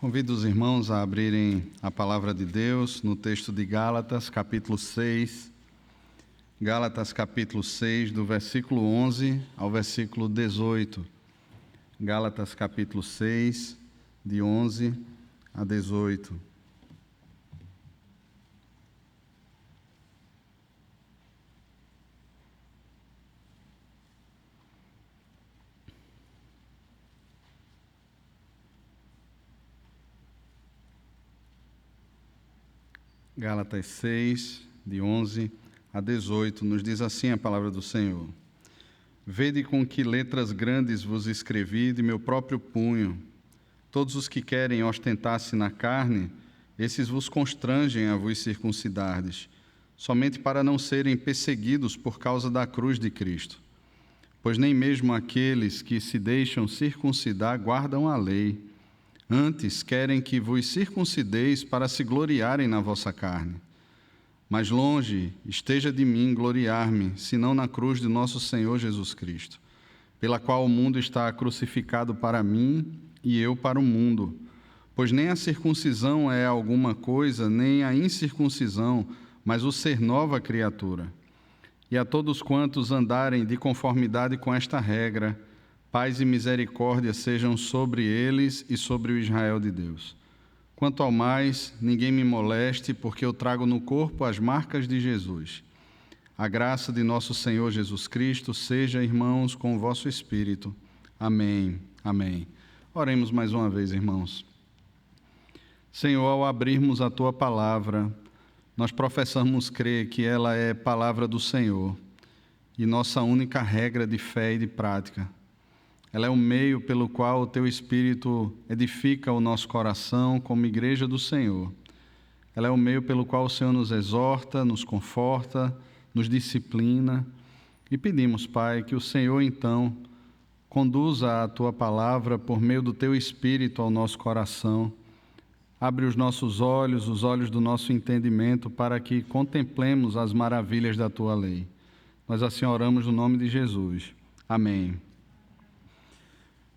Convido os irmãos a abrirem a palavra de Deus no texto de Gálatas, capítulo 6. Gálatas, capítulo 6, do versículo 11 ao versículo 18. Gálatas, capítulo 6, de 11 a 18. Gálatas 6, de 11 a 18, nos diz assim a palavra do Senhor: Vede com que letras grandes vos escrevi de meu próprio punho. Todos os que querem ostentar-se na carne, esses vos constrangem a vos circuncidardes, somente para não serem perseguidos por causa da cruz de Cristo. Pois nem mesmo aqueles que se deixam circuncidar guardam a lei. Antes querem que vos circuncideis para se gloriarem na vossa carne. Mas longe esteja de mim gloriar-me, senão na cruz de nosso Senhor Jesus Cristo, pela qual o mundo está crucificado para mim e eu para o mundo. Pois nem a circuncisão é alguma coisa, nem a incircuncisão, mas o ser nova criatura. E a todos quantos andarem de conformidade com esta regra, paz e misericórdia sejam sobre eles e sobre o Israel de Deus. Quanto ao mais, ninguém me moleste, porque eu trago no corpo as marcas de Jesus. A graça de nosso Senhor Jesus Cristo seja, irmãos, com o vosso espírito. Amém. Amém. Oremos mais uma vez, irmãos. Senhor, ao abrirmos a Tua palavra, nós professamos crer que ela é palavra do Senhor e nossa única regra de fé e de prática. Ela é o meio pelo qual o Teu Espírito edifica o nosso coração como igreja do Senhor. Ela é o meio pelo qual o Senhor nos exorta, nos conforta, nos disciplina. E pedimos, Pai, que o Senhor, então, conduza a Tua palavra por meio do Teu Espírito ao nosso coração. Abre os nossos olhos, os olhos do nosso entendimento, para que contemplemos as maravilhas da Tua lei. Nós assim oramos no nome de Jesus. Amém.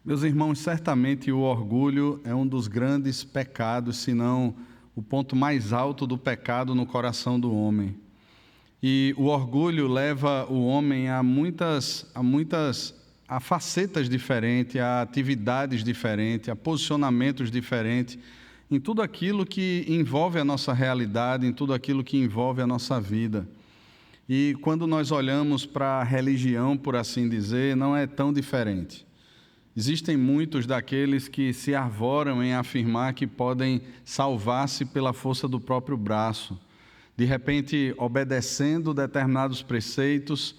Meus irmãos, certamente o orgulho é um dos grandes pecados, se não o ponto mais alto do pecado no coração do homem. E o orgulho leva o homem a facetas diferentes, a atividades diferentes, a posicionamentos diferentes, em tudo aquilo que envolve a nossa realidade, em tudo aquilo que envolve a nossa vida. E quando nós olhamos para a religião, por assim dizer, não é tão diferente. Existem muitos daqueles que se arvoram em afirmar que podem salvar-se pela força do próprio braço, de repente obedecendo determinados preceitos,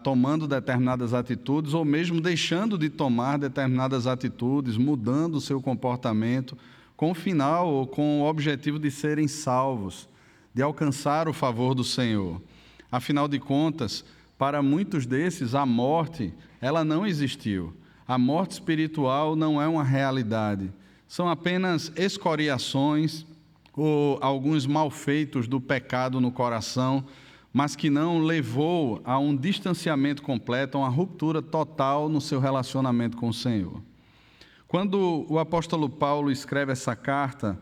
tomando determinadas atitudes, ou mesmo deixando de tomar determinadas atitudes, mudando o seu comportamento, com o final ou com o objetivo de serem salvos, de alcançar o favor do Senhor. Afinal de contas, para muitos desses, a morte, ela não existiu. A morte espiritual não é uma realidade. São apenas escoriações ou alguns malfeitos do pecado no coração, mas que não levou a um distanciamento completo, a uma ruptura total no seu relacionamento com o Senhor. Quando o apóstolo Paulo escreve essa carta,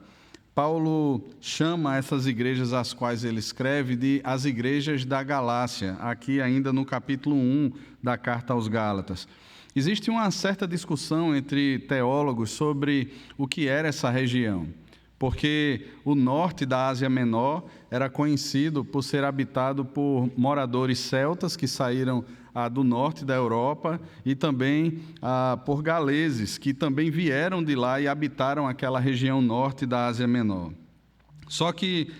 Paulo chama essas igrejas às quais ele escreve de as igrejas da Galácia, aqui ainda no capítulo 1 da carta aos Gálatas. Existe uma certa discussão entre teólogos sobre o que era essa região, porque o norte da Ásia Menor era conhecido por ser habitado por moradores celtas que saíram do norte da Europa e também por galeses que também vieram de lá e habitaram aquela região norte da Ásia Menor. Só que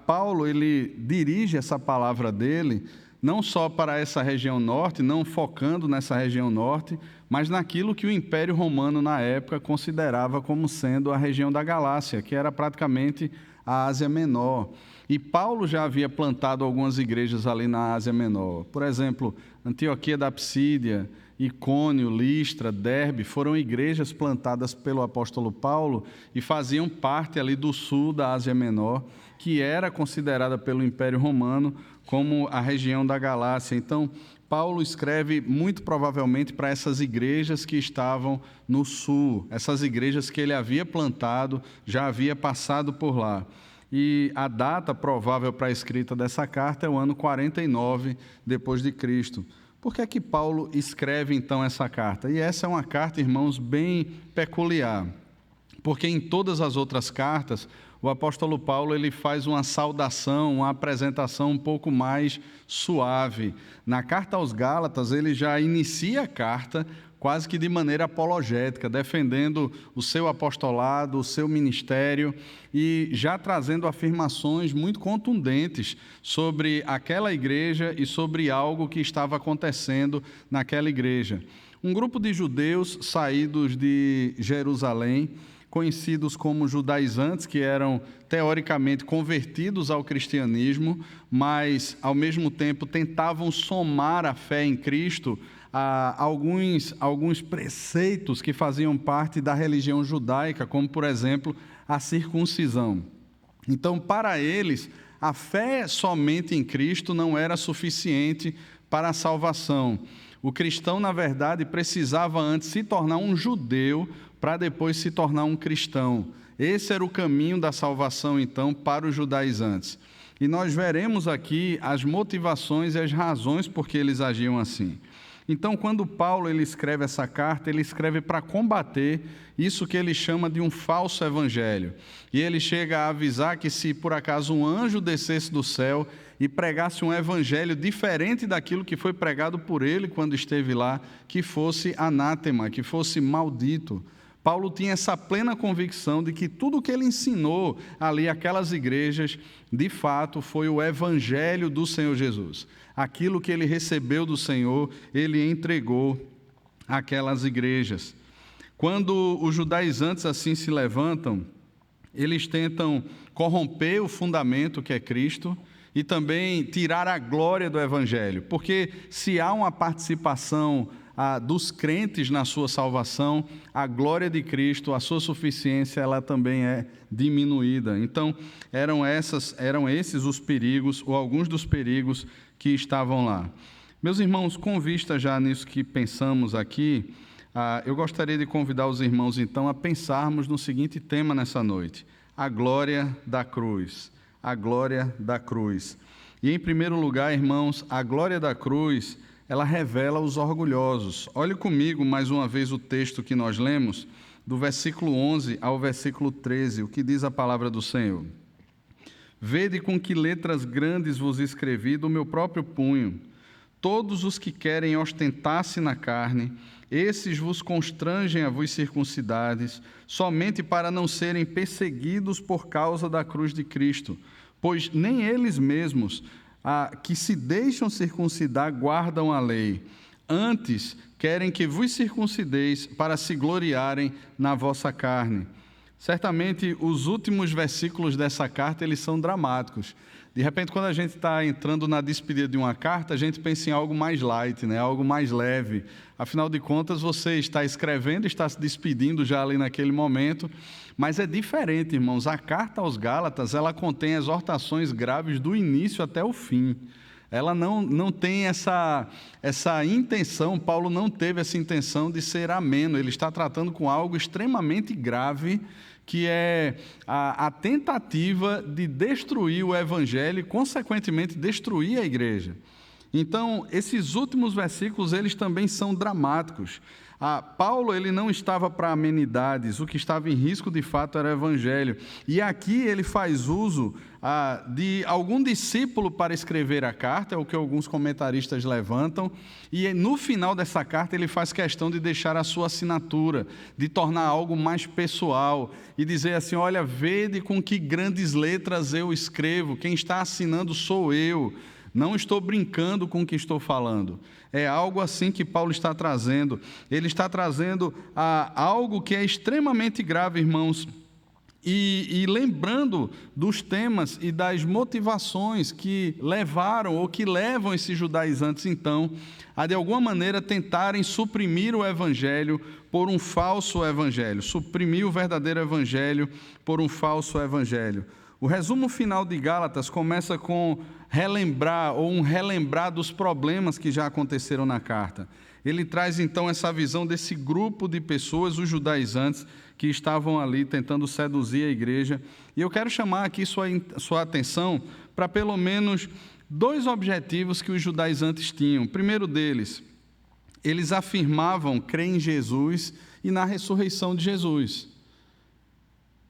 Paulo ele dirige essa palavra dele não só para essa região norte, não focando nessa região norte, mas naquilo que o Império Romano na época considerava como sendo a região da Galácia, que era praticamente a Ásia Menor. E Paulo já havia plantado algumas igrejas ali na Ásia Menor. Por exemplo, Antioquia da Psídia, Icônio, Listra, Derbe, foram igrejas plantadas pelo apóstolo Paulo e faziam parte ali do sul da Ásia Menor, que era considerada pelo Império Romano como a região da Galácia. Então, Paulo escreve muito provavelmente para essas igrejas que estavam no sul, essas igrejas que ele havia plantado, já havia passado por lá. E a data provável para a escrita dessa carta é o ano 49 depois de Cristo. Por que é que Paulo escreve então essa carta? E essa é uma carta, irmãos, bem peculiar, porque em todas as outras cartas o apóstolo Paulo ele faz uma saudação, uma apresentação um pouco mais suave. Na carta aos Gálatas, ele já inicia a carta quase que de maneira apologética, defendendo o seu apostolado, o seu ministério e já trazendo afirmações muito contundentes sobre aquela igreja e sobre algo que estava acontecendo naquela igreja. Um grupo de judeus saídos de Jerusalém, conhecidos como judaizantes, que eram teoricamente convertidos ao cristianismo, mas ao mesmo tempo tentavam somar a fé em Cristo a alguns preceitos que faziam parte da religião judaica, como por exemplo a circuncisão. Então, para eles, a fé somente em Cristo não era suficiente para a salvação. O cristão, na verdade, precisava antes se tornar um judeu para depois se tornar um cristão. Esse era o caminho da salvação, então, para os judaizantes. E nós veremos aqui as motivações e as razões por que eles agiam assim. Então, quando Paulo ele escreve essa carta, ele escreve para combater isso que ele chama de um falso evangelho. E ele chega a avisar que se por acaso um anjo descesse do céu e pregasse um evangelho diferente daquilo que foi pregado por ele quando esteve lá, que fosse anátema, que fosse maldito. Paulo tinha essa plena convicção de que tudo o que ele ensinou ali àquelas igrejas, de fato, foi o evangelho do Senhor Jesus. Aquilo que ele recebeu do Senhor, ele entregou àquelas igrejas. Quando os judaizantes assim se levantam, eles tentam corromper o fundamento que é Cristo e também tirar a glória do evangelho, porque se há uma participação dos crentes na sua salvação, a glória de Cristo, a sua suficiência, ela também é diminuída. Então, eram esses os perigos, ou alguns dos perigos que estavam lá. Meus irmãos, com vista já nisso que pensamos aqui, eu gostaria de convidar os irmãos, então, a pensarmos no seguinte tema nessa noite: a glória da cruz. A glória da cruz. E, em primeiro lugar, irmãos, a glória da cruz, ela revela os orgulhosos. Olhe comigo mais uma vez o texto que nós lemos, do versículo 11 ao versículo 13, o que diz a palavra do Senhor. Vede com que letras grandes vos escrevi do meu próprio punho. Todos os que querem ostentar-se na carne, esses vos constrangem a vos circuncidades, somente para não serem perseguidos por causa da cruz de Cristo, pois nem eles mesmos que se deixam circuncidar guardam a lei. Antes, querem que vos circuncideis para se gloriarem na vossa carne. Certamente, os últimos versículos dessa carta, eles são dramáticos. De repente, quando a gente está entrando na despedida de uma carta, a gente pensa em algo mais light, né? Algo mais leve. Afinal de contas, você está escrevendo, está se despedindo já ali naquele momento. Mas é diferente, irmãos. A carta aos Gálatas, ela contém exortações graves do início até o fim. Ela não tem essa intenção, Paulo não teve essa intenção de ser ameno. Ele está tratando com algo extremamente grave, que é a tentativa de destruir o evangelho e, consequentemente, destruir a igreja. Então, esses últimos versículos, eles também são dramáticos. Paulo ele não estava para amenidades, o que estava em risco de fato era o evangelho. E aqui ele faz uso de algum discípulo para escrever a carta, é o que alguns comentaristas levantam, e no final dessa carta ele faz questão de deixar a sua assinatura, de tornar algo mais pessoal e dizer assim: olha, vede com que grandes letras eu escrevo, quem está assinando sou eu. Não estou brincando com o que estou falando. É algo assim que Paulo está trazendo. Ele está trazendo algo que é extremamente grave, irmãos, e lembrando dos temas e das motivações que levaram ou que levam esses judaizantes, então, a de alguma maneira tentarem suprimir o evangelho por um falso evangelho, suprimir o verdadeiro evangelho por um falso evangelho. O resumo final de Gálatas começa com um relembrar dos problemas que já aconteceram na carta. Ele traz então essa visão desse grupo de pessoas, os judaizantes, que estavam ali tentando seduzir a igreja. E eu quero chamar aqui sua atenção para pelo menos 2 objetivos que os judaizantes tinham. O primeiro deles, eles afirmavam crer em Jesus e na ressurreição de Jesus.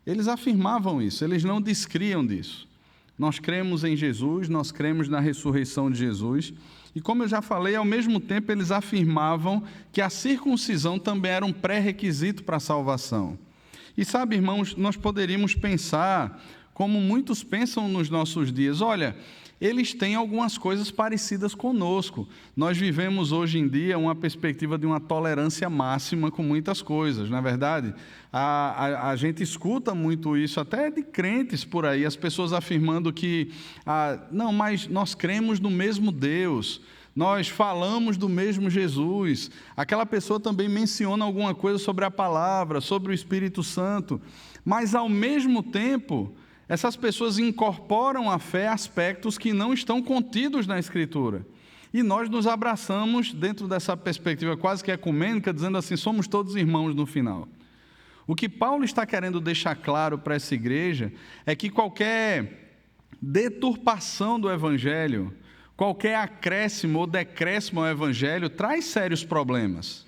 Eles afirmavam isso, eles não descriam disso. Nós cremos em Jesus, nós cremos na ressurreição de Jesus. E como eu já falei, ao mesmo tempo eles afirmavam que a circuncisão também era um pré-requisito para a salvação. E sabe, irmãos, nós poderíamos pensar como muitos pensam nos nossos dias. Olha, eles têm algumas coisas parecidas conosco. Nós vivemos hoje em dia uma perspectiva de uma tolerância máxima com muitas coisas, não é verdade? A gente escuta muito isso, até de crentes por aí, as pessoas afirmando que, não, mas nós cremos no mesmo Deus, nós falamos do mesmo Jesus. Aquela pessoa também menciona alguma coisa sobre a palavra, sobre o Espírito Santo, mas ao mesmo tempo essas pessoas incorporam à fé aspectos que não estão contidos na Escritura. E nós nos abraçamos dentro dessa perspectiva quase que ecumênica, dizendo assim, somos todos irmãos no final. O que Paulo está querendo deixar claro para essa igreja é que qualquer deturpação do Evangelho, qualquer acréscimo ou decréscimo ao Evangelho, traz sérios problemas.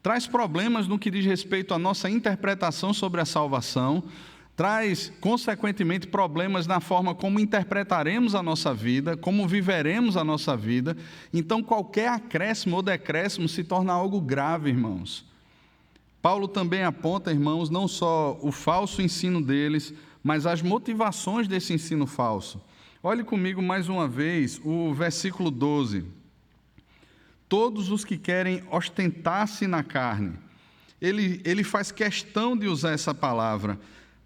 Traz problemas no que diz respeito à nossa interpretação sobre a salvação, traz, consequentemente, problemas na forma como interpretaremos a nossa vida, como viveremos a nossa vida. Então, qualquer acréscimo ou decréscimo se torna algo grave, irmãos. Paulo também aponta, irmãos, não só o falso ensino deles, mas as motivações desse ensino falso. Olhe comigo mais uma vez o versículo 12. Todos os que querem ostentar-se na carne. Ele faz questão de usar essa palavra,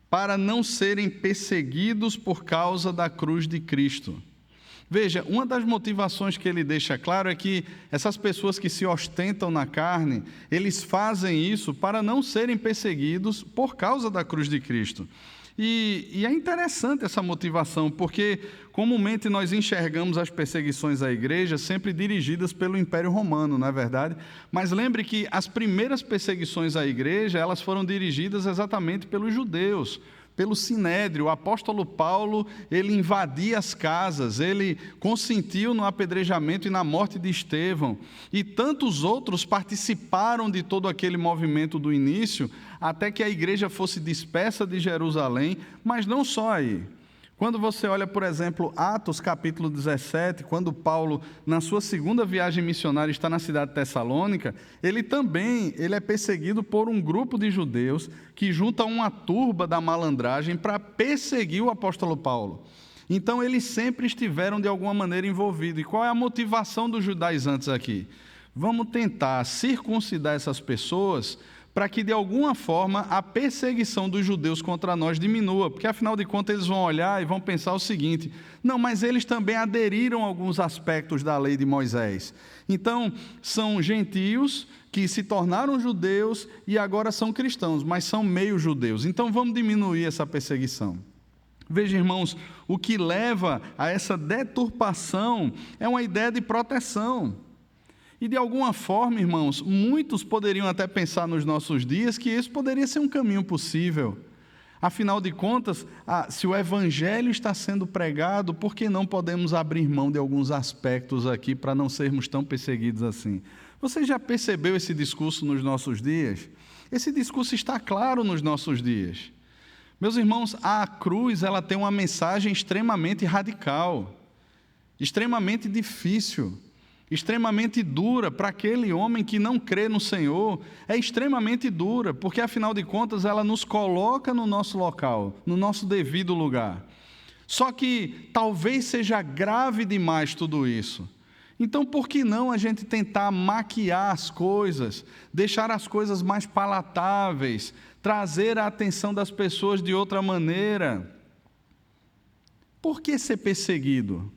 para não serem perseguidos por causa da cruz de Cristo. Veja, uma das motivações que ele deixa claro é que essas pessoas que se ostentam na carne, eles fazem isso para não serem perseguidos por causa da cruz de Cristo. E é interessante essa motivação, porque comumente nós enxergamos as perseguições à igreja sempre dirigidas pelo Império Romano, não é verdade? Mas lembre que as primeiras perseguições à igreja, elas foram dirigidas exatamente pelos judeus, pelo Sinédrio. O apóstolo Paulo, ele invadia as casas, ele consentiu no apedrejamento e na morte de Estevão, e tantos outros participaram de todo aquele movimento do início, até que a igreja fosse dispersa de Jerusalém, mas não só aí. Quando você olha, por exemplo, Atos capítulo 17, quando Paulo, na sua segunda viagem missionária, está na cidade de Tessalônica, ele é perseguido por um grupo de judeus que junta uma turba da malandragem para perseguir o apóstolo Paulo. Então, eles sempre estiveram de alguma maneira envolvidos. E qual é a motivação dos judaizantes aqui? Vamos tentar circuncidar essas pessoas para que, de alguma forma, a perseguição dos judeus contra nós diminua, porque, afinal de contas, eles vão olhar e vão pensar o seguinte, não, mas eles também aderiram a alguns aspectos da lei de Moisés. Então, são gentios que se tornaram judeus e agora são cristãos, mas são meio judeus. Então, vamos diminuir essa perseguição. Veja, irmãos, o que leva a essa deturpação é uma ideia de proteção. E de alguma forma, irmãos, muitos poderiam até pensar nos nossos dias que isso poderia ser um caminho possível. Afinal de contas, se o Evangelho está sendo pregado, por que não podemos abrir mão de alguns aspectos aqui para não sermos tão perseguidos assim? Você já percebeu esse discurso nos nossos dias? Esse discurso está claro nos nossos dias. Meus irmãos, a cruz ela tem uma mensagem extremamente radical, extremamente difícil, extremamente dura para aquele homem que não crê no Senhor, é extremamente dura, porque afinal de contas ela nos coloca no nosso local, no nosso devido lugar. Só que talvez seja grave demais tudo isso. Então por que não a gente tentar maquiar as coisas, deixar as coisas mais palatáveis, trazer a atenção das pessoas de outra maneira? Por que ser perseguido?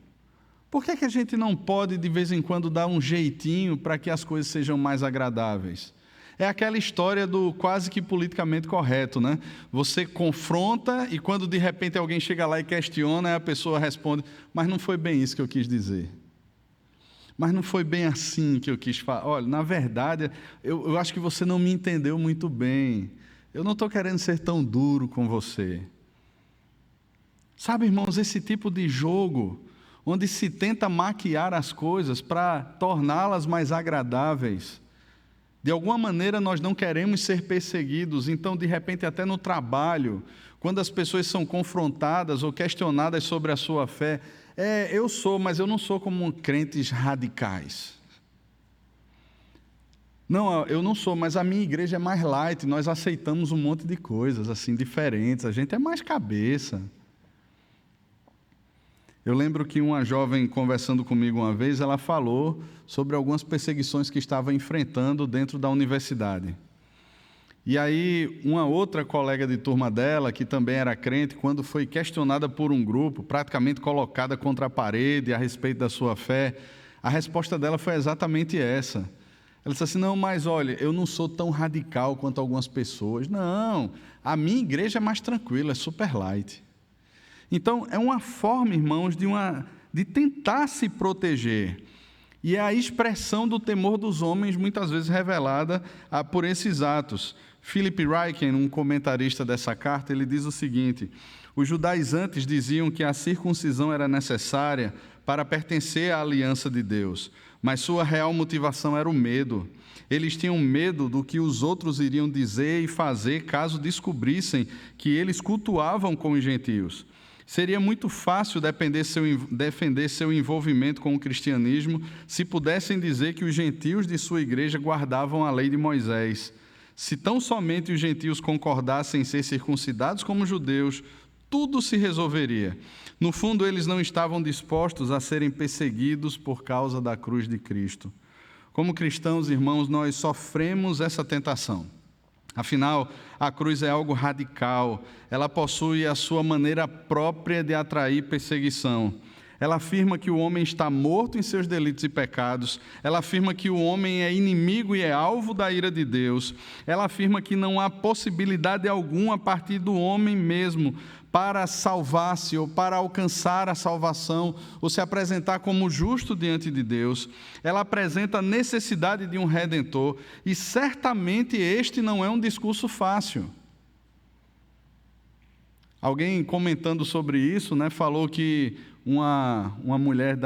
Por que a gente não pode, de vez em quando, dar um jeitinho para que as coisas sejam mais agradáveis? É aquela história do quase que politicamente correto, né? Você confronta e quando de repente alguém chega lá e questiona, a pessoa responde, mas não foi bem isso que eu quis dizer. Mas não foi bem assim que eu quis falar. Olha, na verdade, eu acho que você não me entendeu muito bem. Eu não estou querendo ser tão duro com você. Sabe, irmãos, esse tipo de jogo, onde se tenta maquiar as coisas para torná-las mais agradáveis. De alguma maneira nós não queremos ser perseguidos, então de repente até no trabalho, quando as pessoas são confrontadas ou questionadas sobre a sua fé, eu sou, mas eu não sou como crentes radicais. Não, eu não sou, mas a minha igreja é mais light, nós aceitamos um monte de coisas assim diferentes, a gente é mais cabeça. Eu lembro que uma jovem conversando comigo uma vez, ela falou sobre algumas perseguições que estava enfrentando dentro da universidade. E aí, uma outra colega de turma dela, que também era crente, quando foi questionada por um grupo, praticamente colocada contra a parede a respeito da sua fé, a resposta dela foi exatamente essa. Ela disse assim, não, mas olha, eu não sou tão radical quanto algumas pessoas. Não, a minha igreja é mais tranquila, é super light. Então, é uma forma, irmãos, de tentar se proteger. E é a expressão do temor dos homens, muitas vezes revelada por esses atos. Philip Ryken, um comentarista dessa carta, ele diz o seguinte, os judaizantes diziam que a circuncisão era necessária para pertencer à aliança de Deus, mas sua real motivação era o medo. Eles tinham medo do que os outros iriam dizer e fazer caso descobrissem que eles cultuavam com os gentios. Seria muito fácil defender seu envolvimento com o cristianismo se pudessem dizer que os gentios de sua igreja guardavam a lei de Moisés. Se tão somente os gentios concordassem em ser circuncidados como judeus, tudo se resolveria. No fundo, eles não estavam dispostos a serem perseguidos por causa da cruz de Cristo. Como cristãos, irmãos, nós sofremos essa tentação. Afinal, a cruz é algo radical, ela possui a sua maneira própria de atrair perseguição. Ela afirma que o homem está morto em seus delitos e pecados, ela afirma que o homem é inimigo e é alvo da ira de Deus, ela afirma que não há possibilidade alguma a partir do homem mesmo para salvar-se ou para alcançar a salvação ou se apresentar como justo diante de Deus. Ela apresenta a necessidade de um Redentor e certamente este não é um discurso fácil. Alguém comentando sobre isso, falou que uma mulher,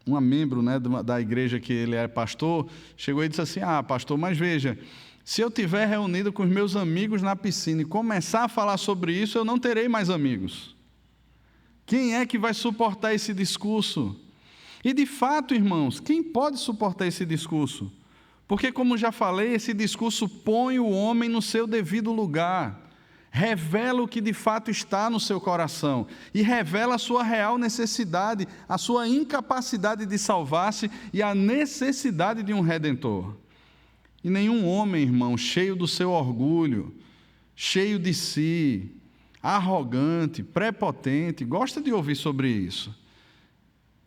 uma membro da igreja que ele é pastor, chegou e disse assim, pastor, mas veja, se eu estiver reunido com os meus amigos na piscina e começar a falar sobre isso, eu não terei mais amigos. Quem é que vai suportar esse discurso? E de fato, irmãos, quem pode suportar esse discurso? Porque, como já falei, esse discurso põe o homem no seu devido lugar, revela o que de fato está no seu coração e revela a sua real necessidade, a sua incapacidade de salvar-se e a necessidade de um Redentor. E nenhum homem, irmão, cheio do seu orgulho, cheio de si, arrogante, prepotente, gosta de ouvir sobre isso.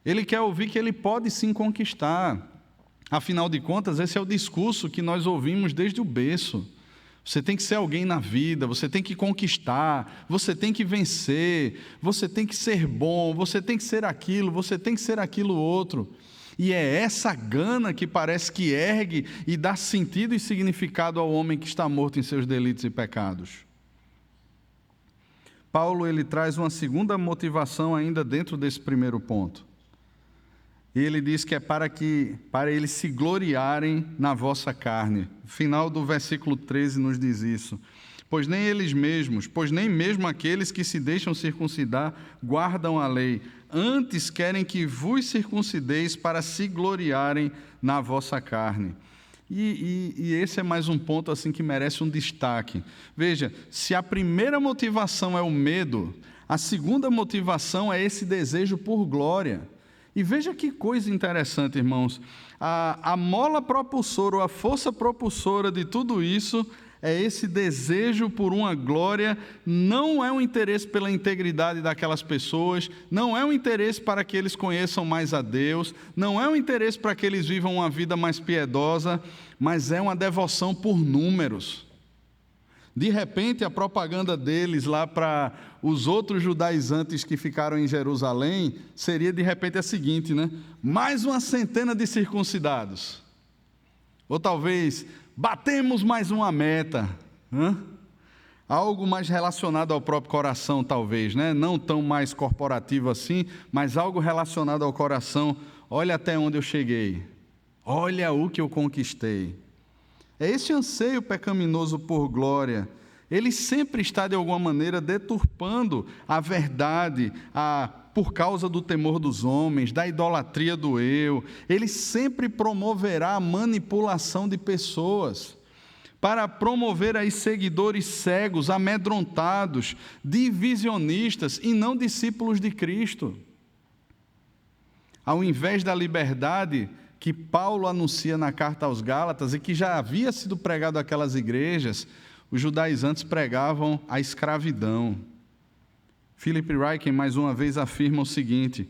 Ele quer ouvir que ele pode sim conquistar. Afinal de contas, esse é o discurso que nós ouvimos desde o berço. Você tem que ser alguém na vida, você tem que conquistar, você tem que vencer, você tem que ser bom, você tem que ser aquilo, você tem que ser aquilo outro. E é essa gana que parece que ergue e dá sentido e significado ao homem que está morto em seus delitos e pecados. Paulo, ele traz uma segunda motivação ainda dentro desse primeiro ponto. Ele diz que é para eles se gloriarem na vossa carne. O final do versículo 13 nos diz isso. Pois nem mesmo aqueles que se deixam circuncidar guardam a lei. Antes querem que vos circuncideis para se gloriarem na vossa carne. E esse é mais um ponto assim que merece um destaque. Veja, se a primeira motivação é o medo, a segunda motivação é esse desejo por glória. E veja que coisa interessante, irmãos. A mola propulsora ou a força propulsora de tudo isso é esse desejo por uma glória, não é um interesse pela integridade daquelas pessoas, não é um interesse para que eles conheçam mais a Deus, não é um interesse para que eles vivam uma vida mais piedosa, mas é uma devoção por números. De repente, a propaganda deles lá para os outros judaizantes que ficaram em Jerusalém seria, de repente, a seguinte, né? Mais uma centena de circuncidados. Ou talvez, batemos mais uma meta. Algo mais relacionado ao próprio coração, talvez, né? Não tão mais corporativo assim, mas algo relacionado ao coração. Olha até onde eu cheguei. Olha o que eu conquistei. É esse anseio pecaminoso por glória. Ele sempre está, de alguma maneira, deturpando a verdade, por causa do temor dos homens, da idolatria do eu. Ele sempre promoverá a manipulação de pessoas, para promover aí seguidores cegos, amedrontados, divisionistas e não discípulos de Cristo. Ao invés da liberdade que Paulo anuncia na carta aos Gálatas e que já havia sido pregado àquelas igrejas, os judaizantes pregavam a escravidão. Philip Ryken, mais uma vez, afirma o seguinte: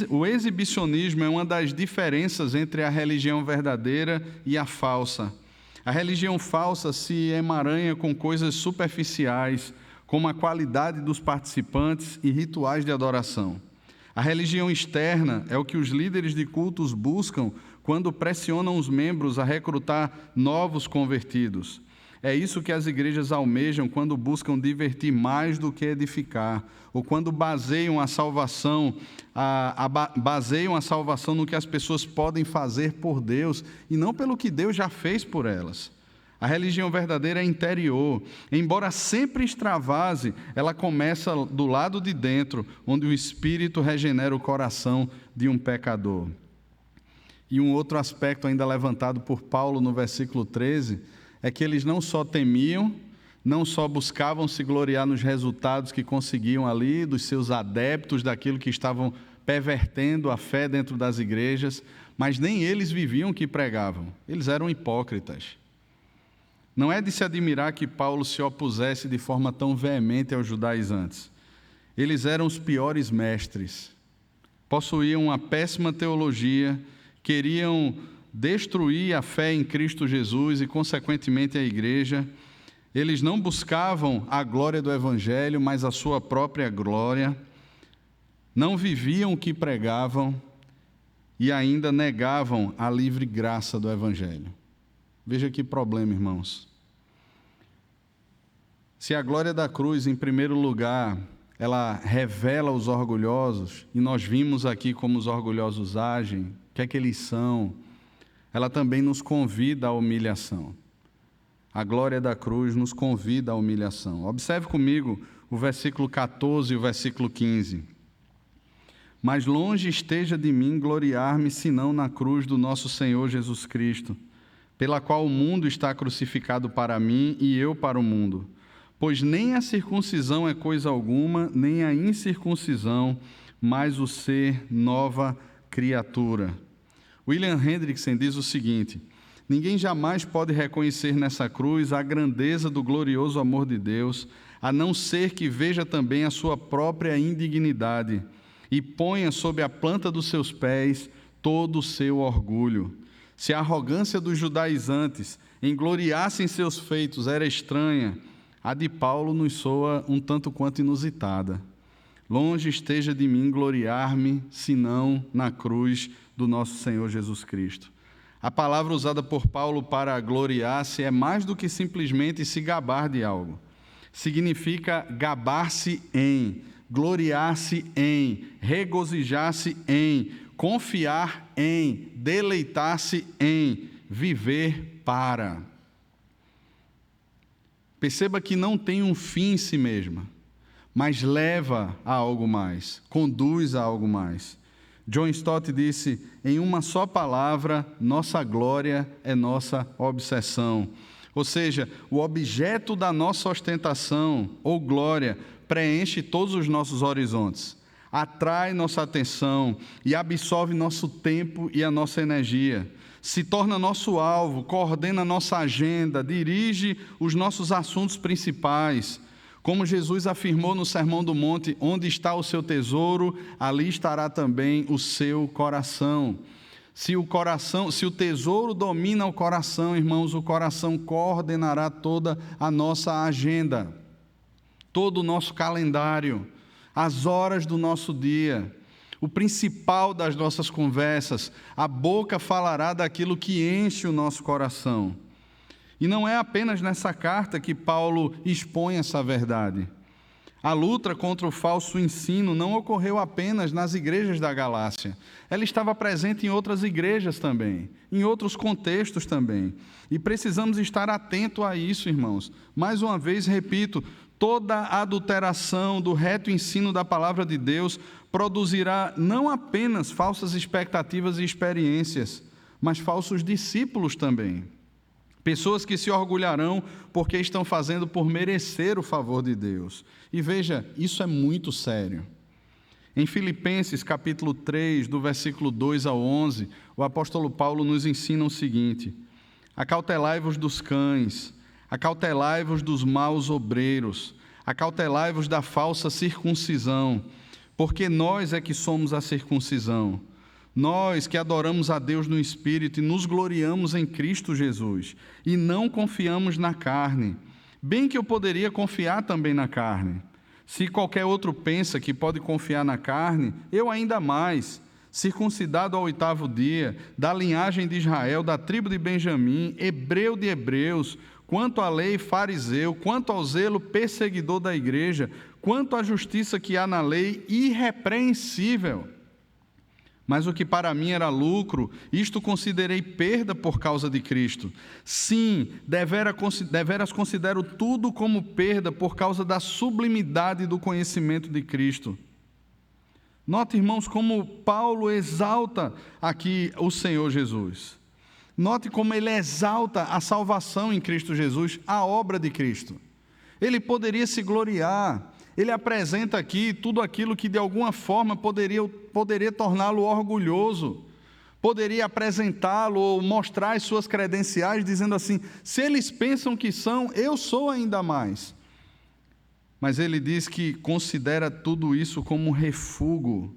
o exibicionismo é uma das diferenças entre a religião verdadeira e a falsa. A religião falsa se emaranha com coisas superficiais, como a qualidade dos participantes e rituais de adoração. A religião externa é o que os líderes de cultos buscam quando pressionam os membros a recrutar novos convertidos. É isso que as igrejas almejam quando buscam divertir mais do que edificar, ou quando baseiam a salvação no que as pessoas podem fazer por Deus e não pelo que Deus já fez por elas. A religião verdadeira é interior. Embora sempre extravase, ela começa do lado de dentro, onde o Espírito regenera o coração de um pecador. E um outro aspecto ainda levantado por Paulo no versículo 13, é que eles não só temiam, não só buscavam se gloriar nos resultados que conseguiam ali, dos seus adeptos, daquilo que estavam pervertendo a fé dentro das igrejas, mas nem eles viviam o que pregavam. Eles eram hipócritas. Não é de se admirar que Paulo se opusesse de forma tão veemente aos judaizantes. Eles eram os piores mestres. Possuíam uma péssima teologia, queriam destruir a fé em Cristo Jesus e, consequentemente, a igreja. Eles não buscavam a glória do Evangelho, mas a sua própria glória. Não viviam o que pregavam e ainda negavam a livre graça do Evangelho. Veja que problema, irmãos. Se a glória da cruz, em primeiro lugar, ela revela os orgulhosos, e nós vimos aqui como os orgulhosos agem, o que é que eles são, ela também nos convida à humilhação. A glória da cruz nos convida à humilhação. Observe comigo o versículo 14 e o versículo 15. Mas longe esteja de mim gloriar-me, senão na cruz do nosso Senhor Jesus Cristo, pela qual o mundo está crucificado para mim e eu para o mundo. Pois nem a circuncisão é coisa alguma, nem a incircuncisão, mas o ser nova criatura. William Hendrickson diz o seguinte: ninguém jamais pode reconhecer nessa cruz a grandeza do glorioso amor de Deus, a não ser que veja também a sua própria indignidade e ponha sob a planta dos seus pés todo o seu orgulho. Se a arrogância dos judaizantes em gloriar-se em seus feitos era estranha, a de Paulo nos soa um tanto quanto inusitada. Longe esteja de mim gloriar-me, senão na cruz do nosso Senhor Jesus Cristo. A palavra usada por Paulo para gloriar-se é mais do que simplesmente se gabar de algo. Significa gabar-se em, gloriar-se em, regozijar-se em, confiar em, deleitar-se em, viver para. Perceba que não tem um fim em si mesma, mas leva a algo mais, conduz a algo mais. John Stott disse: em uma só palavra, nossa glória é nossa obsessão. Ou seja, o objeto da nossa ostentação ou glória preenche todos os nossos horizontes, atrai nossa atenção e absorve nosso tempo e a nossa energia. se torna nosso alvo, coordena nossa agenda, dirige os nossos assuntos principais. Como Jesus afirmou no Sermão do Monte, onde está o seu tesouro, ali estará também o seu coração. Se o tesouro domina o coração, irmãos, o coração coordenará toda a nossa agenda, todo o nosso calendário, as horas do nosso dia, o principal das nossas conversas. A boca falará daquilo que enche o nosso coração. E não é apenas nessa carta que Paulo expõe essa verdade. A luta contra o falso ensino não ocorreu apenas nas igrejas da Galácia. Ela estava presente em outras igrejas também, em outros contextos também. E precisamos estar atentos a isso, irmãos. Mais uma vez, repito, toda adulteração do reto ensino da palavra de Deus produzirá não apenas falsas expectativas e experiências, mas falsos discípulos também. Pessoas que se orgulharão porque estão fazendo por merecer o favor de Deus. E veja, isso é muito sério. Em Filipenses, capítulo 3, do versículo 2 ao 11, o apóstolo Paulo nos ensina o seguinte: acautelai-vos dos cães, acautelai-vos dos maus obreiros, acautelai-vos da falsa circuncisão, porque nós é que somos a circuncisão. Nós que adoramos a Deus no Espírito e nos gloriamos em Cristo Jesus, e não confiamos na carne. Bem que eu poderia confiar também na carne. Se qualquer outro pensa que pode confiar na carne, eu ainda mais. Circuncidado ao 8º dia, da linhagem de Israel, da tribo de Benjamim, hebreu de hebreus, quanto à lei, fariseu, quanto ao zelo, perseguidor da igreja, quanto à justiça que há na lei, irrepreensível. Mas o que para mim era lucro, isto considerei perda por causa de Cristo. Sim, deveras considero tudo como perda por causa da sublimidade do conhecimento de Cristo. Note, irmãos, como Paulo exalta aqui o Senhor Jesus. Note como ele exalta a salvação em Cristo Jesus, a obra de Cristo. Ele poderia se gloriar. Ele apresenta aqui tudo aquilo que de alguma forma poderia torná-lo orgulhoso, poderia apresentá-lo ou mostrar as suas credenciais, dizendo assim: se eles pensam que são, eu sou ainda mais. Mas ele diz que considera tudo isso como refúgio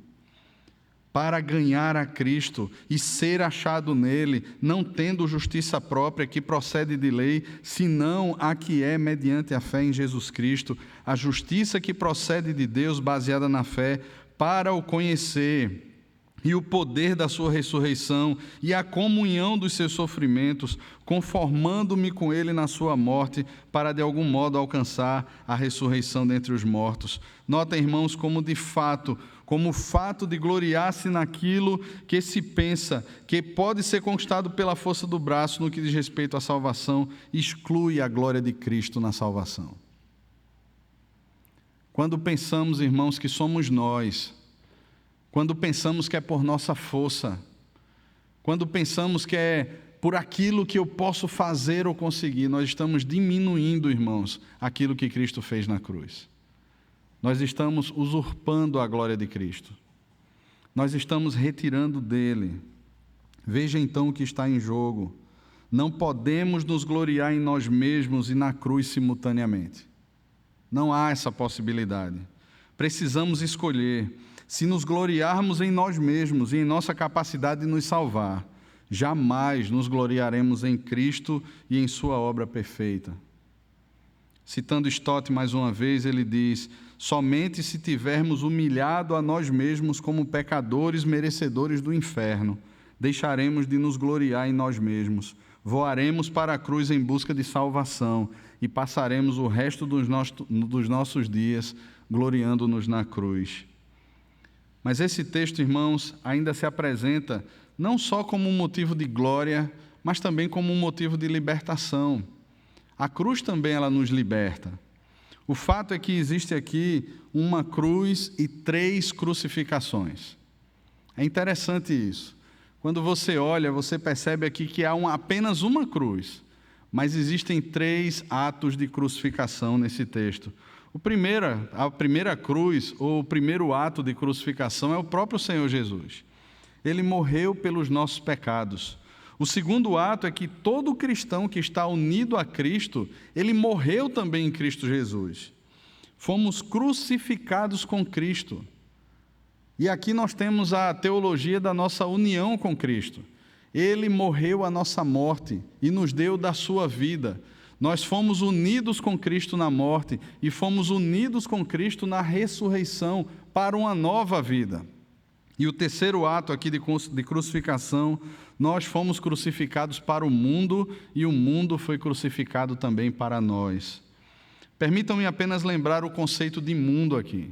para ganhar a Cristo e ser achado nele, não tendo justiça própria que procede de lei, senão a que é mediante a fé em Jesus Cristo, a justiça que procede de Deus baseada na fé, para o conhecer e o poder da sua ressurreição e a comunhão dos seus sofrimentos, conformando-me com ele na sua morte, para de algum modo alcançar a ressurreição dentre os mortos. Notem, irmãos, como o fato de gloriar-se naquilo que se pensa que pode ser conquistado pela força do braço no que diz respeito à salvação, exclui a glória de Cristo na salvação. Quando pensamos, irmãos, que somos nós, quando pensamos que é por nossa força, quando pensamos que é por aquilo que eu posso fazer ou conseguir, nós estamos diminuindo, irmãos, aquilo que Cristo fez na cruz. Nós estamos usurpando a glória de Cristo. Nós estamos retirando dele. Veja então o que está em jogo. Não podemos nos gloriar em nós mesmos e na cruz simultaneamente. Não há essa possibilidade. Precisamos escolher. Se nos gloriarmos em nós mesmos e em nossa capacidade de nos salvar, jamais nos gloriaremos em Cristo e em sua obra perfeita. Citando Stott mais uma vez, ele diz: somente se tivermos humilhado a nós mesmos como pecadores merecedores do inferno, deixaremos de nos gloriar em nós mesmos, voaremos para a cruz em busca de salvação e passaremos o resto dos nossos dias gloriando-nos na cruz. Mas esse texto, irmãos, ainda se apresenta não só como um motivo de glória, mas também como um motivo de libertação. A cruz também ela nos liberta. O fato é que existe aqui uma cruz e 3 crucificações. É interessante isso. Quando você olha, você percebe aqui que há apenas uma cruz, mas existem 3 atos de crucificação nesse texto. A primeira cruz, ou o primeiro ato de crucificação, é o próprio Senhor Jesus. Ele morreu pelos nossos pecados. O segundo ato é que todo cristão que está unido a Cristo, ele morreu também em Cristo Jesus. Fomos crucificados com Cristo. E aqui nós temos a teologia da nossa união com Cristo. Ele morreu a nossa morte e nos deu da sua vida. Nós fomos unidos com Cristo na morte e fomos unidos com Cristo na ressurreição para uma nova vida. E o terceiro ato aqui de crucificação, nós fomos crucificados para o mundo e o mundo foi crucificado também para nós. Permitam-me apenas lembrar o conceito de mundo aqui.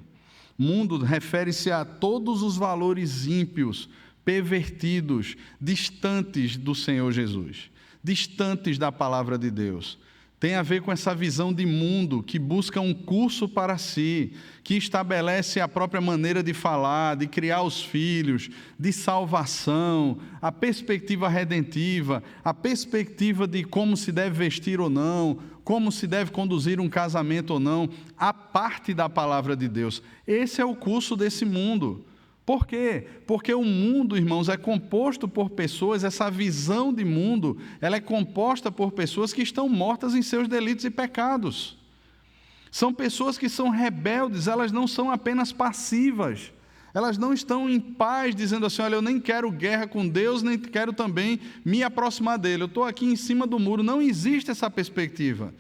Mundo refere-se a todos os valores ímpios, pervertidos, distantes do Senhor Jesus, distantes da palavra de Deus. Tem a ver com essa visão de mundo que busca um curso para si, que estabelece a própria maneira de falar, de criar os filhos, de salvação, a perspectiva redentiva, a perspectiva de como se deve vestir ou não, como se deve conduzir um casamento ou não, a parte da palavra de Deus. Esse é o curso desse mundo. Por quê? Porque o mundo, irmãos, é composto por pessoas, essa visão de mundo, ela é composta por pessoas que estão mortas em seus delitos e pecados. São pessoas que são rebeldes, elas não são apenas passivas. Elas não estão em paz, dizendo assim, olha, eu nem quero guerra com Deus, nem quero também me aproximar dele. Eu estou aqui em cima do muro. Não existe essa perspectiva.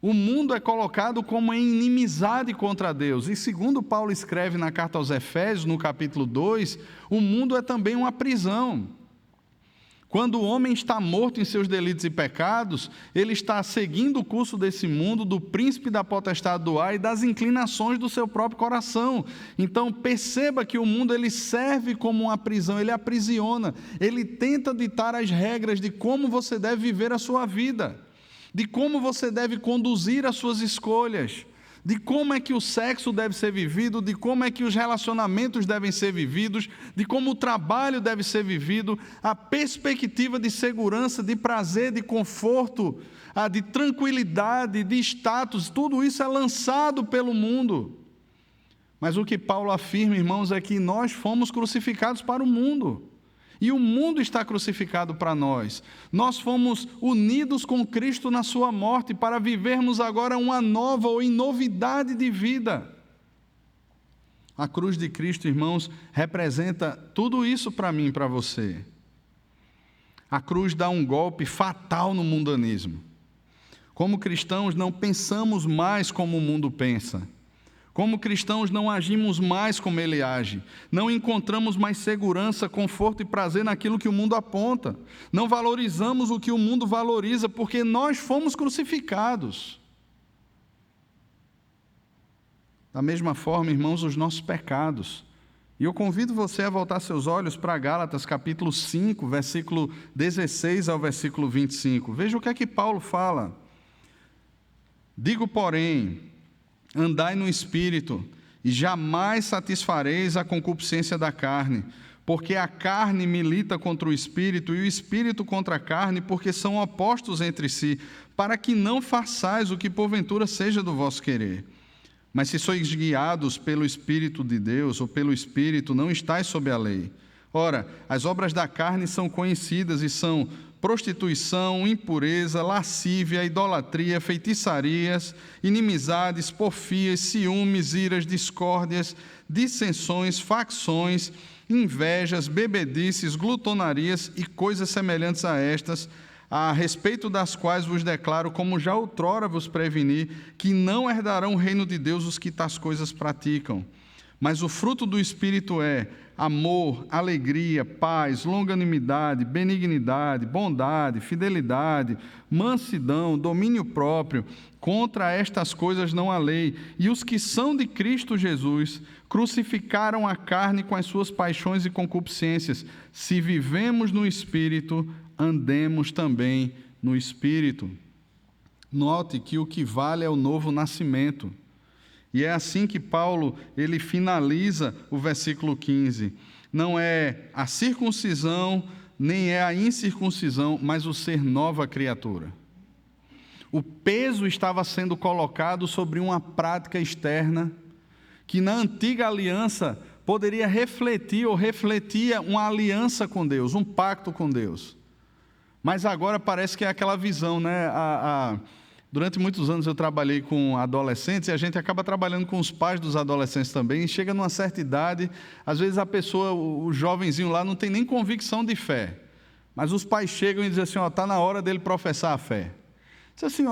O mundo é colocado como em inimizade contra Deus. E segundo Paulo escreve na carta aos Efésios, no capítulo 2, o mundo é também uma prisão. Quando o homem está morto em seus delitos e pecados, ele está seguindo o curso desse mundo, do príncipe da potestade do ar e das inclinações do seu próprio coração. Então perceba que o mundo ele serve como uma prisão, ele aprisiona, ele tenta ditar as regras de como você deve viver a sua vida, de como você deve conduzir as suas escolhas, de como é que o sexo deve ser vivido, de como é que os relacionamentos devem ser vividos, de como o trabalho deve ser vivido, a perspectiva de segurança, de prazer, de conforto, de tranquilidade, de status, tudo isso é lançado pelo mundo. Mas o que Paulo afirma, irmãos, é que nós fomos crucificados para o mundo. E o mundo está crucificado para nós. Nós fomos unidos com Cristo na sua morte para vivermos agora uma nova ou em novidade de vida. A cruz de Cristo, irmãos, representa tudo isso para mim e para você. A cruz dá um golpe fatal no mundanismo. Como cristãos, não pensamos mais como o mundo pensa. Como cristãos, não agimos mais como ele age. Não encontramos mais segurança, conforto e prazer naquilo que o mundo aponta. Não valorizamos o que o mundo valoriza, porque nós fomos crucificados. Da mesma forma, irmãos, os nossos pecados. E eu convido você a voltar seus olhos para Gálatas, capítulo 5, versículo 16 ao versículo 25. Veja o que é que Paulo fala. Digo, porém, andai no Espírito, e jamais satisfareis a concupiscência da carne, porque a carne milita contra o Espírito, e o Espírito contra a carne, porque são opostos entre si, para que não façais o que porventura seja do vosso querer. Mas se sois guiados pelo Espírito de Deus, ou pelo Espírito, não estáis sob a lei. Ora, as obras da carne são conhecidas e são prostituição, impureza, lascívia, idolatria, feitiçarias, inimizades, porfias, ciúmes, iras, discórdias, dissensões, facções, invejas, bebedices, glutonarias e coisas semelhantes a estas, a respeito das quais vos declaro, como já outrora vos preveni, que não herdarão o reino de Deus os que tais coisas praticam. Mas o fruto do Espírito é amor, alegria, paz, longanimidade, benignidade, bondade, fidelidade, mansidão, domínio próprio. Contra estas coisas não há lei. E os que são de Cristo Jesus crucificaram a carne com as suas paixões e concupiscências. Se vivemos no Espírito, andemos também no Espírito. Note que o que vale é o novo nascimento. E é assim que Paulo, ele finaliza o versículo 15. Não é a circuncisão, nem é a incircuncisão, mas o ser nova criatura. O peso estava sendo colocado sobre uma prática externa, que na antiga aliança poderia refletir ou refletia uma aliança com Deus, um pacto com Deus. Mas agora parece que é aquela visão, né? Durante muitos anos eu trabalhei com adolescentes e a gente acaba trabalhando com os pais dos adolescentes também. E chega numa certa idade, às vezes a pessoa, o jovenzinho lá, não tem nem convicção de fé. Mas os pais chegam e dizem assim, está na hora dele professar a fé. Diz assim,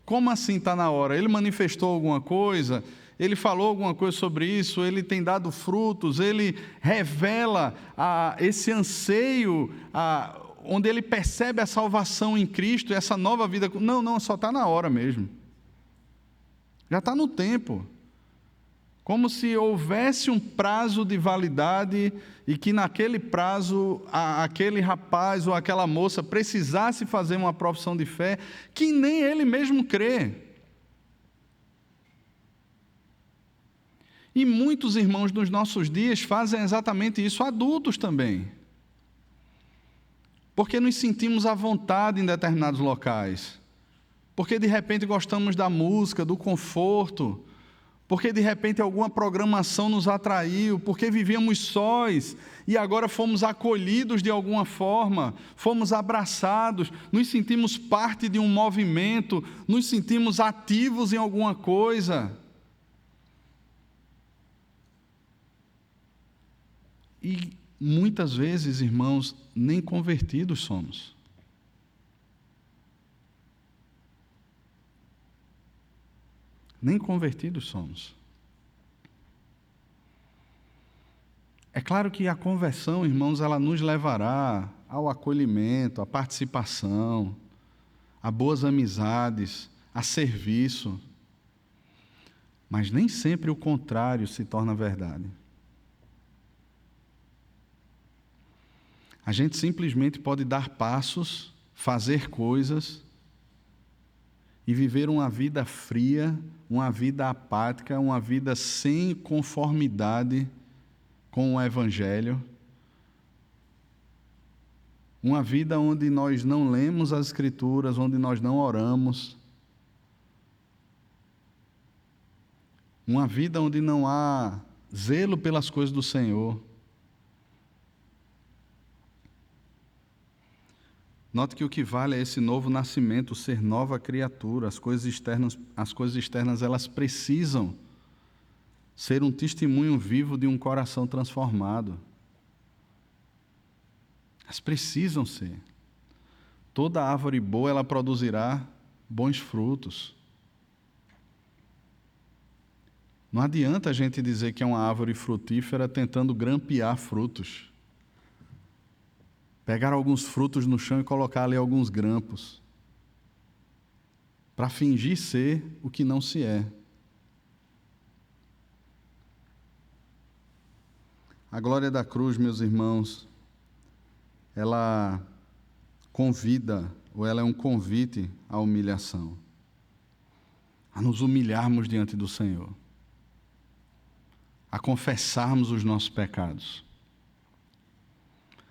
como assim está na hora? Ele manifestou alguma coisa? Ele falou alguma coisa sobre isso? Ele tem dado frutos? Ele revela esse anseio, onde ele percebe a salvação em Cristo, essa nova vida. Não, só está na hora mesmo. Já está no tempo. Como se houvesse um prazo de validade e que naquele prazo aquele rapaz ou aquela moça precisasse fazer uma profissão de fé que nem ele mesmo crê. E muitos irmãos nos nossos dias fazem exatamente isso, adultos também. Porque nos sentimos à vontade em determinados locais. Porque de repente gostamos da música, do conforto. Porque de repente alguma programação nos atraiu. Porque vivíamos sós e agora fomos acolhidos de alguma forma. Fomos abraçados. Nos sentimos parte de um movimento. Nos sentimos ativos em alguma coisa. E muitas vezes, irmãos, nem convertidos somos. Nem convertidos somos. É claro que a conversão, irmãos, ela nos levará ao acolhimento, à participação, a boas amizades, a serviço. Mas nem sempre o contrário se torna verdade. A gente simplesmente pode dar passos, fazer coisas e viver uma vida fria, uma vida apática, uma vida sem conformidade com o Evangelho. Uma vida onde nós não lemos as Escrituras, onde nós não oramos. Uma vida onde não há zelo pelas coisas do Senhor. Note que o que vale é esse novo nascimento, ser nova criatura. As coisas externas, elas precisam ser um testemunho vivo de um coração transformado. Elas precisam ser. Toda árvore boa, ela produzirá bons frutos. Não adianta a gente dizer que é uma árvore frutífera tentando grampear frutos. Pegar alguns frutos no chão e colocar ali alguns grampos, para fingir ser o que não se é. A glória da cruz, meus irmãos, ela convida, ou ela é um convite à humilhação, a nos humilharmos diante do Senhor, a confessarmos os nossos pecados,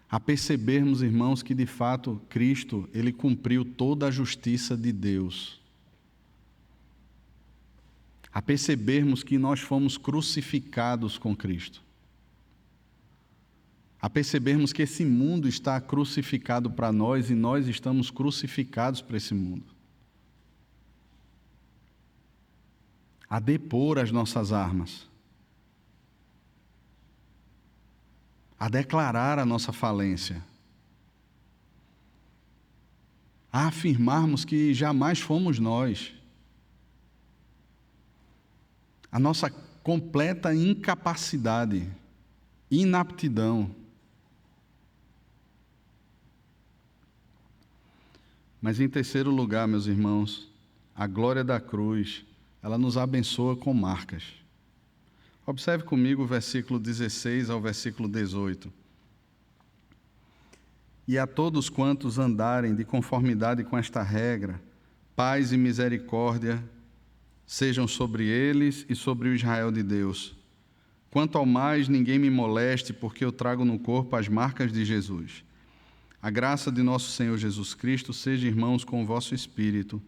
a percebermos, irmãos, que de fato Cristo, Ele cumpriu toda a justiça de Deus. A percebermos que nós fomos crucificados com Cristo. A percebermos que esse mundo está crucificado para nós e nós estamos crucificados para esse mundo. A depor as nossas armas. A declarar a nossa falência, a afirmarmos que jamais fomos nós, a nossa completa incapacidade, inaptidão. Mas em terceiro lugar, meus irmãos, a glória da cruz, ela nos abençoa com marcas. Observe comigo o versículo 16 ao versículo 18. E a todos quantos andarem de conformidade com esta regra, paz e misericórdia sejam sobre eles e sobre o Israel de Deus. Quanto ao mais, ninguém me moleste, porque eu trago no corpo as marcas de Jesus. A graça de nosso Senhor Jesus Cristo seja, irmãos, com o vosso espírito.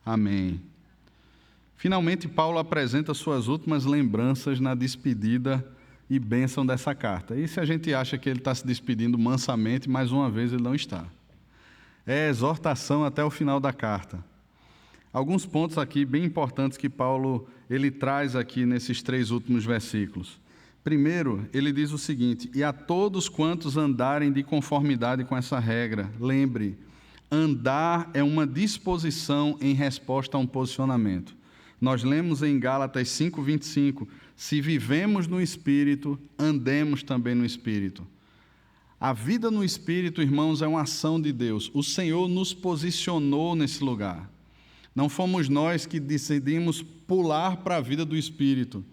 Amém. Finalmente, Paulo apresenta suas últimas lembranças na despedida e bênção dessa carta. E se a gente acha que ele está se despedindo mansamente, mais uma vez ele não está. é exortação até o final da carta. Alguns pontos aqui bem importantes que Paulo ele traz aqui nesses 3 últimos versículos. Primeiro, ele diz o seguinte: e a todos quantos andarem de conformidade com essa regra, lembre, andar é uma disposição em resposta a um posicionamento. Nós lemos em Gálatas 5:25, se vivemos no Espírito, andemos também no Espírito. A vida no Espírito, irmãos, é uma ação de Deus. O Senhor nos posicionou nesse lugar. Não fomos nós que decidimos pular para a vida do Espírito.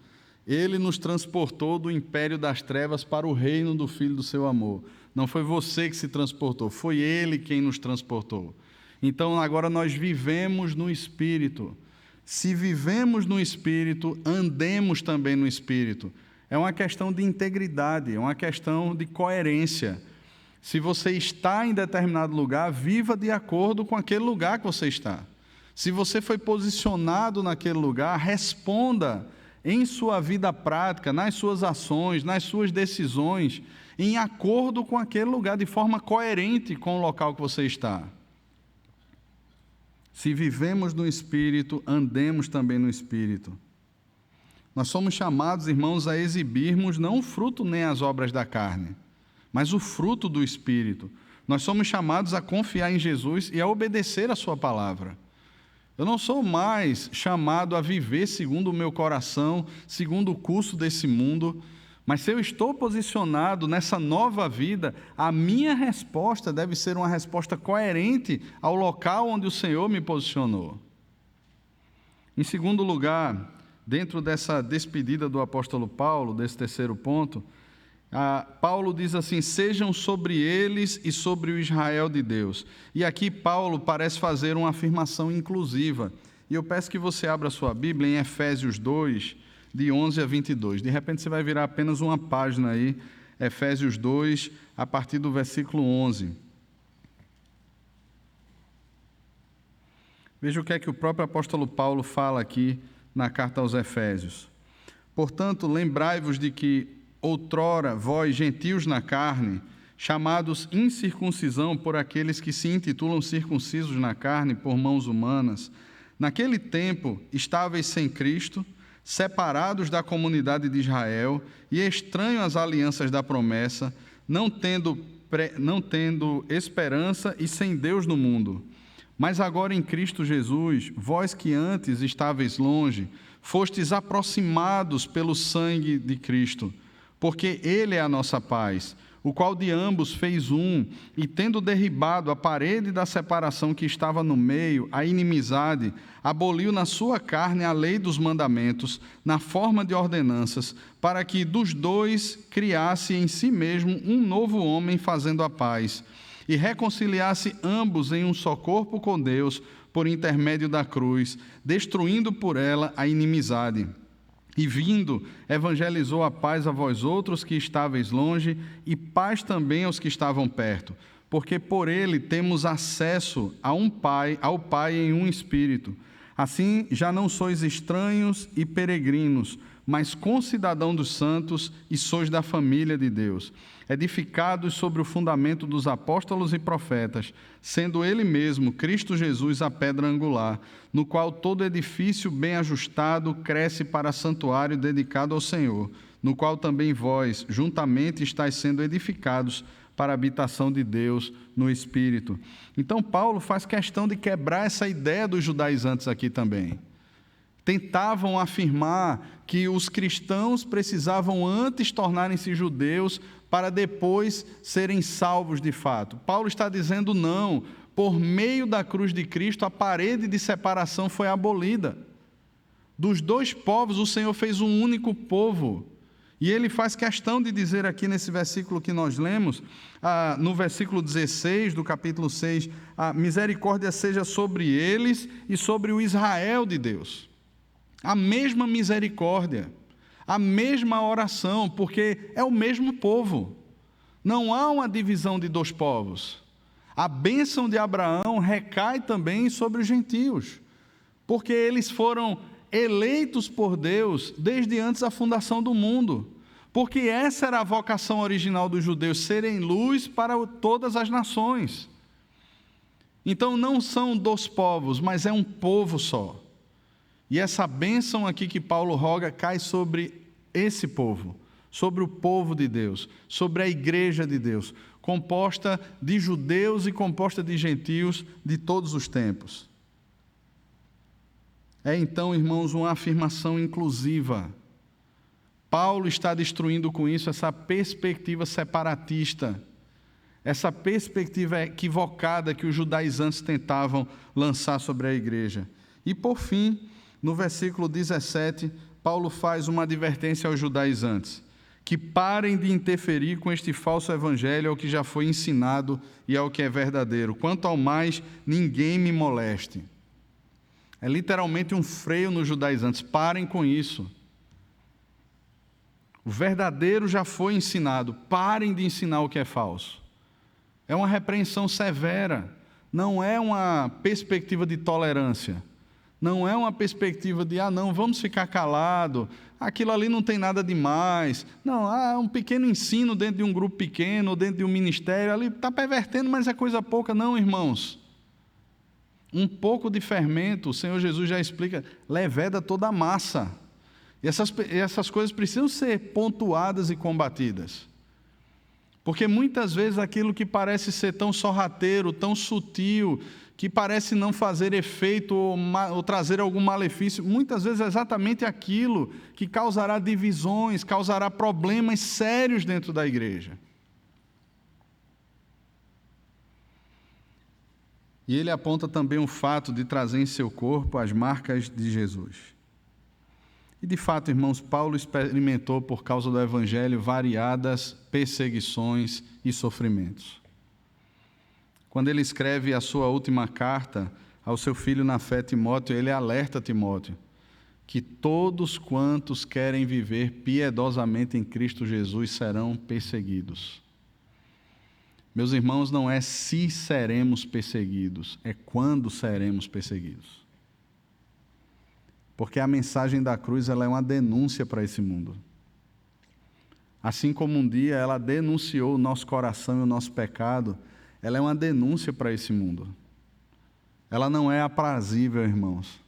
Ele nos transportou do império das trevas para o reino do Filho do seu amor. Não foi você que se transportou, foi Ele quem nos transportou. Então, agora nós vivemos no Espírito. Se vivemos no Espírito, andemos também no Espírito. É uma questão de integridade, é uma questão de coerência. Se você está em determinado lugar, viva de acordo com aquele lugar que você está. Se você foi posicionado naquele lugar, responda em sua vida prática, nas suas ações, nas suas decisões, em acordo com aquele lugar, de forma coerente com o local que você está. Se vivemos no Espírito, andemos também no Espírito. Nós somos chamados, irmãos, a exibirmos não o fruto nem as obras da carne, mas o fruto do Espírito. Nós somos chamados a confiar em Jesus e a obedecer a sua palavra. Eu não sou mais chamado a viver segundo o meu coração, segundo o curso desse mundo, mas se eu estou posicionado nessa nova vida, a minha resposta deve ser uma resposta coerente ao local onde o Senhor me posicionou. Em segundo lugar, dentro dessa despedida do apóstolo Paulo, desse terceiro ponto, Paulo diz assim: sejam sobre eles e sobre o Israel de Deus. E aqui Paulo parece fazer uma afirmação inclusiva. E eu peço que você abra a sua Bíblia em Efésios 2, de 11 a 22. De repente você vai virar apenas uma página aí, Efésios 2, a partir do versículo 11. Veja o que é que o próprio apóstolo Paulo fala aqui na carta aos Efésios. Portanto, lembrai-vos de que outrora vós, gentios na carne, chamados incircuncisão por aqueles que se intitulam circuncisos na carne por mãos humanas, naquele tempo estáveis sem Cristo, separados da comunidade de Israel e estranhos às alianças da promessa, não tendo esperança e sem Deus no mundo. Mas agora em Cristo Jesus, vós que antes estáveis longe, fostes aproximados pelo sangue de Cristo, porque Ele é a nossa paz, o qual de ambos fez um, e tendo derribado a parede da separação que estava no meio, a inimizade, aboliu na sua carne a lei dos mandamentos, na forma de ordenanças, para que dos dois criasse em si mesmo um novo homem fazendo a paz, e reconciliasse ambos em um só corpo com Deus, por intermédio da cruz, destruindo por ela a inimizade. E vindo, evangelizou a paz a vós outros que estáveis longe, e paz também aos que estavam perto, porque por ele temos acesso ao Pai em um Espírito. Assim, já não sois estranhos e peregrinos, mas concidadão dos santos e sois da família de Deus, edificados sobre o fundamento dos apóstolos e profetas, sendo Ele mesmo, Cristo Jesus, a pedra angular, no qual todo edifício bem ajustado cresce para santuário dedicado ao Senhor, no qual também vós, juntamente, estáis sendo edificados para a habitação de Deus no Espírito. Então, Paulo faz questão de quebrar essa ideia dos judaizantes aqui também. Tentavam afirmar que os cristãos precisavam antes tornarem-se judeus para depois serem salvos de fato. Paulo está dizendo não, por meio da cruz de Cristo a parede de separação foi abolida. Dos dois povos o Senhor fez um único povo. E ele faz questão de dizer aqui nesse versículo que nós lemos, no versículo 16 do capítulo 6, a misericórdia seja sobre eles e sobre o Israel de Deus. A mesma misericórdia, a mesma oração, porque é o mesmo povo. Não há uma divisão de dois povos. A bênção de Abraão recai também sobre os gentios, porque eles foram eleitos por Deus desde antes da fundação do mundo, porque essa era a vocação original dos judeus, serem luz para todas as nações. Então não são dos povos, mas é um povo só. E essa bênção aqui que Paulo roga cai sobre esse povo, sobre o povo de Deus, sobre a igreja de Deus, composta de judeus e composta de gentios de todos os tempos. É então, irmãos, uma afirmação inclusiva. Paulo está destruindo com isso essa perspectiva separatista, essa perspectiva equivocada que os judaizantes tentavam lançar sobre a igreja. E por fim, no versículo 17, Paulo faz uma advertência aos judaizantes, que parem de interferir com este falso evangelho ao que já foi ensinado e ao que é verdadeiro. Quanto ao mais, ninguém me moleste. É literalmente um freio nos judaizantes. Parem com isso. O verdadeiro já foi ensinado. Parem de ensinar o que é falso. É uma repreensão severa. Não é uma perspectiva de tolerância. Não é uma perspectiva de, não, vamos ficar calado. Aquilo ali não tem nada demais. Não, um pequeno ensino dentro de um grupo pequeno, dentro de um ministério, ali está pervertendo, mas é coisa pouca. Não, irmãos. Um pouco de fermento, o Senhor Jesus já explica, leveda toda a massa. E essas coisas precisam ser pontuadas e combatidas. Porque muitas vezes aquilo que parece ser tão sorrateiro, tão sutil, que parece não fazer efeito ou trazer algum malefício, muitas vezes é exatamente aquilo que causará divisões, causará problemas sérios dentro da igreja. E ele aponta também o fato de trazer em seu corpo as marcas de Jesus. E de fato, irmãos, Paulo experimentou por causa do Evangelho variadas perseguições e sofrimentos. Quando ele escreve a sua última carta ao seu filho na fé, Timóteo, ele alerta Timóteo que todos quantos querem viver piedosamente em Cristo Jesus serão perseguidos. Meus irmãos, não é se seremos perseguidos, é quando seremos perseguidos. Porque a mensagem da cruz ela é uma denúncia para esse mundo. Assim como um dia ela denunciou o nosso coração e o nosso pecado, ela é uma denúncia para esse mundo. Ela não é aprazível, irmãos.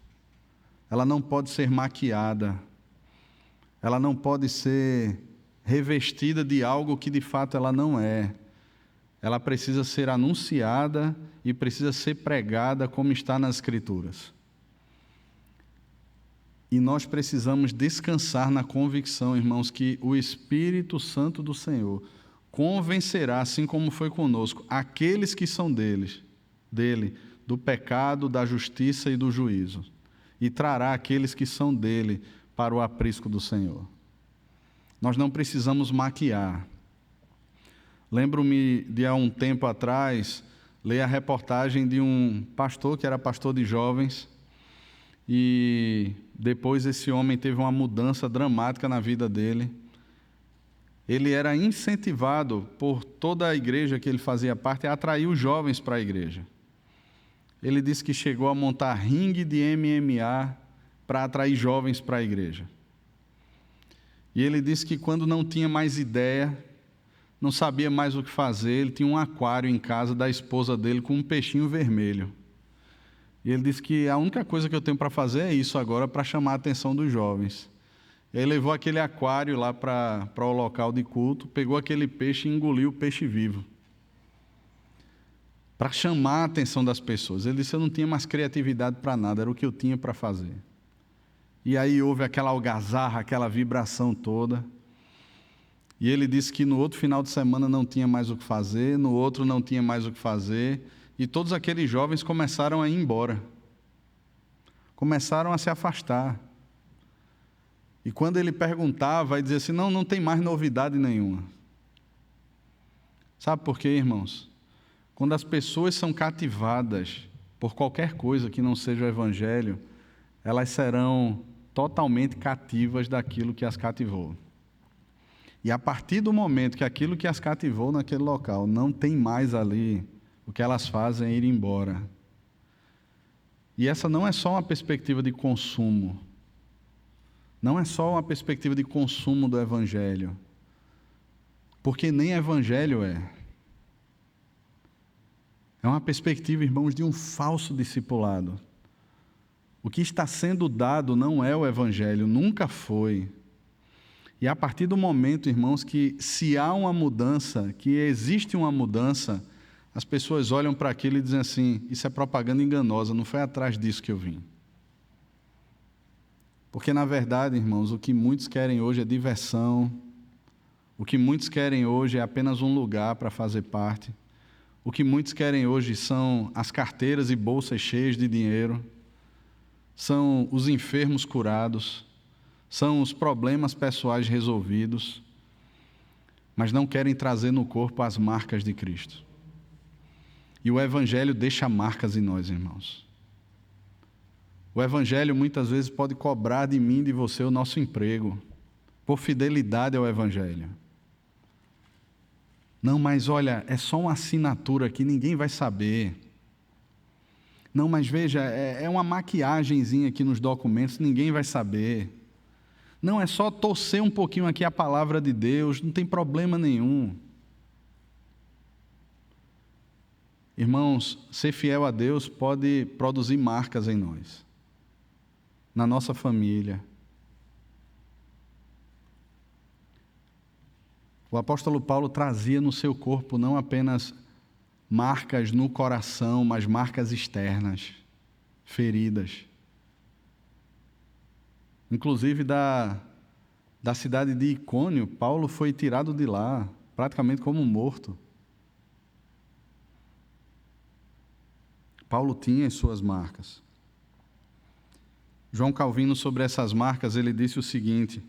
Ela não pode ser maquiada. Ela não pode ser revestida de algo que de fato ela não é. Ela precisa ser anunciada e precisa ser pregada como está nas Escrituras. E nós precisamos descansar na convicção, irmãos, que o Espírito Santo do Senhor convencerá, assim como foi conosco, aqueles que são dele, do pecado, da justiça e do juízo, e trará aqueles que são dele para o aprisco do Senhor. Nós não precisamos maquiar. Lembro-me de há um tempo atrás, ler a reportagem de um pastor que era pastor de jovens, e depois esse homem teve uma mudança dramática na vida dele. Ele era incentivado por toda a igreja que ele fazia parte a atrair os jovens para a igreja. Ele disse que chegou a montar ringue de MMA para atrair jovens para a igreja. E ele disse que quando não tinha mais ideia, não sabia mais o que fazer, ele tinha um aquário em casa da esposa dele com um peixinho vermelho. E ele disse que a única coisa que eu tenho para fazer é isso agora, para chamar a atenção dos jovens. E aí levou aquele aquário lá para o local de culto, pegou aquele peixe e engoliu o peixe vivo, para chamar a atenção das pessoas. Ele disse, eu não tinha mais criatividade para nada, era o que eu tinha para fazer. E aí houve aquela algazarra, aquela vibração toda. E ele disse que no outro final de semana não tinha mais o que fazer, no outro não tinha mais o que fazer, e todos aqueles jovens começaram a ir embora. Começaram a se afastar. E quando ele perguntava, ele dizia assim, não tem mais novidade nenhuma. Sabe por quê, irmãos? Quando as pessoas são cativadas por qualquer coisa que não seja o Evangelho, elas serão totalmente cativas daquilo que as cativou. E a partir do momento que aquilo que as cativou naquele local não tem mais ali, o que elas fazem é ir embora. E essa não é só uma perspectiva de consumo. Não é só uma perspectiva de consumo do Evangelho. Porque nem Evangelho é. É uma perspectiva, irmãos, de um falso discipulado. O que está sendo dado não é o Evangelho, nunca foi. E a partir do momento, irmãos, que se há uma mudança, que existe uma mudança, as pessoas olham para aquilo e dizem assim: isso é propaganda enganosa, não foi atrás disso que eu vim. Porque, na verdade, irmãos, o que muitos querem hoje é diversão, o que muitos querem hoje é apenas um lugar para fazer parte, o que muitos querem hoje são as carteiras e bolsas cheias de dinheiro, são os enfermos curados, são os problemas pessoais resolvidos, mas não querem trazer no corpo as marcas de Cristo. E o Evangelho deixa marcas em nós, irmãos. O Evangelho muitas vezes pode cobrar de mim e de você o nosso emprego, por fidelidade ao Evangelho. Não, mas olha, é só uma assinatura que ninguém vai saber. Não, mas veja, é uma maquiagenzinha aqui nos documentos, ninguém vai saber. Não, é só torcer um pouquinho aqui a palavra de Deus, não tem problema nenhum. Irmãos, ser fiel a Deus pode produzir marcas em nós, na nossa família. O apóstolo Paulo trazia no seu corpo não apenas marcas no coração, mas marcas externas, feridas. Inclusive da cidade de Icônio, Paulo foi tirado de lá, praticamente como morto. Paulo tinha as suas marcas. João Calvino, sobre essas marcas, ele disse o seguinte: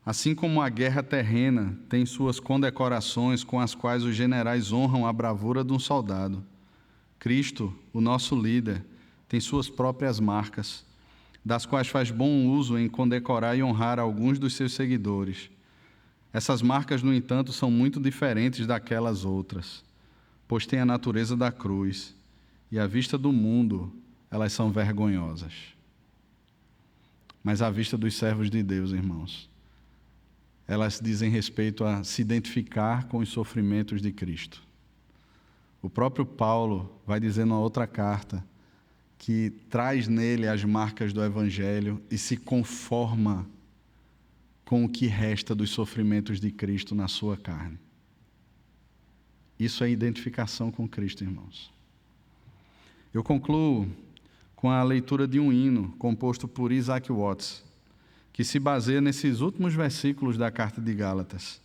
assim como a guerra terrena tem suas condecorações com as quais os generais honram a bravura de um soldado, Cristo, o nosso líder, tem suas próprias marcas, das quais faz bom uso em condecorar e honrar alguns dos seus seguidores. Essas marcas, no entanto, são muito diferentes daquelas outras, pois têm a natureza da cruz, e à vista do mundo elas são vergonhosas. Mas à vista dos servos de Deus, irmãos, elas dizem respeito a se identificar com os sofrimentos de Cristo. O próprio Paulo vai dizer numa outra carta que traz nele as marcas do Evangelho e se conforma com o que resta dos sofrimentos de Cristo na sua carne. Isso é identificação com Cristo, irmãos. Eu concluo com a leitura de um hino composto por Isaac Watts, que se baseia nesses últimos versículos da carta de Gálatas.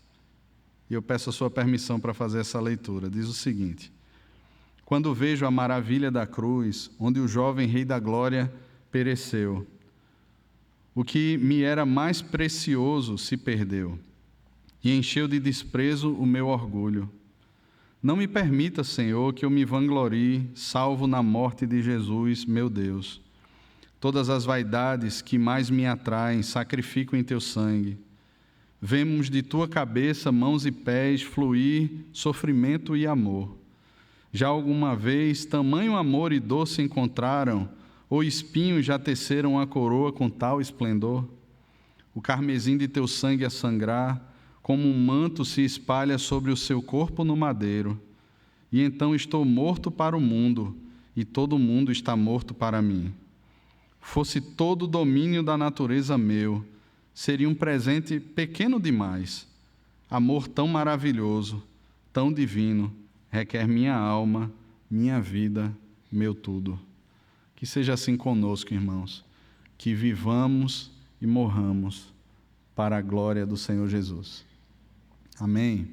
E eu peço a sua permissão para fazer essa leitura. Diz o seguinte: quando vejo a maravilha da cruz, onde o jovem Rei da Glória pereceu, o que me era mais precioso se perdeu, e encheu de desprezo o meu orgulho. Não me permita, Senhor, que eu me vanglorie, salvo na morte de Jesus, meu Deus. Todas as vaidades que mais me atraem, sacrifico em teu sangue. Vemos de tua cabeça, mãos e pés, fluir sofrimento e amor. Já alguma vez tamanho amor e dor se encontraram, ou espinhos já teceram a coroa com tal esplendor? O carmesim de teu sangue a sangrar, como um manto se espalha sobre o seu corpo no madeiro. E então estou morto para o mundo, e todo o mundo está morto para mim. Fosse todo o domínio da natureza meu, seria um presente pequeno demais. Amor tão maravilhoso, tão divino, requer minha alma, minha vida, meu tudo. Que seja assim conosco, irmãos, que vivamos e morramos para a glória do Senhor Jesus. Amém.